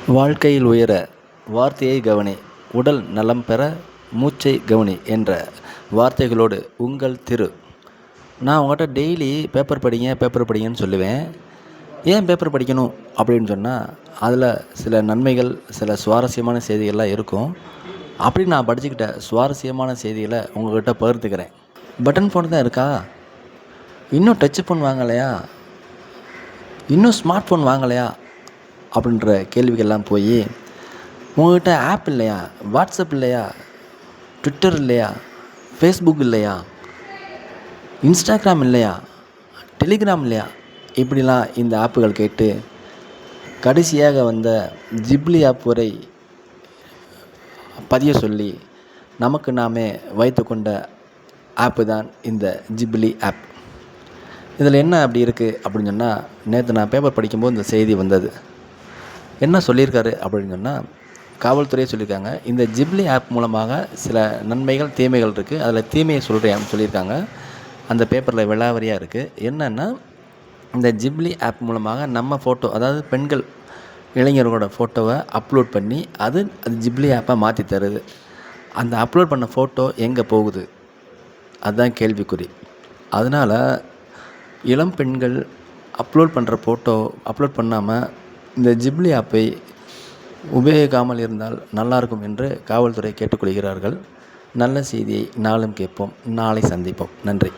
வாழ்க்கையில் உயர வார்த்தையை கவனி, உடல் நலம் பெற மூச்சை கவனி என்ற வார்த்தைகளோடு உங்கள் திரு. நான் உங்கள்கிட்ட டெய்லி பேப்பர் படிங்கன்னு சொல்லுவேன். ஏன் பேப்பர் படிக்கணும் அப்படின்னு சொன்னால், அதில் சில நன்மைகள், சில சுவாரஸ்யமான செய்திகள்லாம் இருக்கும். அப்படி நான் படிச்சுக்கிட்ட சுவாரஸ்யமான செய்திகளை உங்கள்கிட்ட பகிர்ந்துக்கிறேன். பட்டன் ஃபோன் தான் இருக்கா? இன்னும் டச் ஃபோன் வாங்கலையா? இன்னும் ஸ்மார்ட் ஃபோன் வாங்கலையா? அப்படின்ற கேள்விகள்லாம் போய், உங்கள்கிட்ட ஆப் இல்லையா? வாட்ஸ்அப் இல்லையா? ட்விட்டர் இல்லையா? ஃபேஸ்புக் இல்லையா? இன்ஸ்டாகிராம் இல்லையா? டெலிகிராம் இல்லையா? இப்படிலாம் இந்த ஆப்புகள் கேட்டு கடைசியாக வந்த ஜிப்லி ஆப் வரை பதிய சொல்லி நமக்கு நாமே வைத்து கொண்ட ஆப்பு தான் இந்த ஜிப்லி ஆப். இதில் என்ன அப்படி இருக்குது அப்படின்னு சொன்னால், நேற்று நான் பேப்பர் படிக்கும்போது இந்த செய்தி வந்தது. என்ன சொல்லியிருக்காரு அப்படின்னு சொன்னால், காவல்துறையே சொல்லியிருக்காங்க, இந்த ஜிப்லி ஆப் மூலமாக சில நன்மைகள், தீமைகள் இருக்குது. அதில் தீமையை சொல்லியிருக்காங்க. அந்த பேப்பரில் விலாவரியாக இருக்குது. என்னென்னா, இந்த ஜிப்லி ஆப் மூலமாக நம்ம ஃபோட்டோ, அதாவது பெண்கள், இளைஞர்களோட ஃபோட்டோவை அப்லோட் பண்ணி அது ஜிப்லி ஆப்பாக மாற்றி தருது. அந்த அப்லோட் பண்ண ஃபோட்டோ எங்கே போகுது? அதுதான் கேள்விக்குறி. அதனால் இளம் பெண்கள் அப்லோட் பண்ணுற ஃபோட்டோ அப்லோட் பண்ணாமல் இந்த ஜிப்லி ஆப்பை உபயோகிக்காமல் இருந்தால் நல்லாயிருக்கும் என்று காவல்துறை கேட்டுக்கொள்கிறார்கள். நல்ல செய்தியை நாளும் கேட்போம். நாளை சந்திப்போம். நன்றி.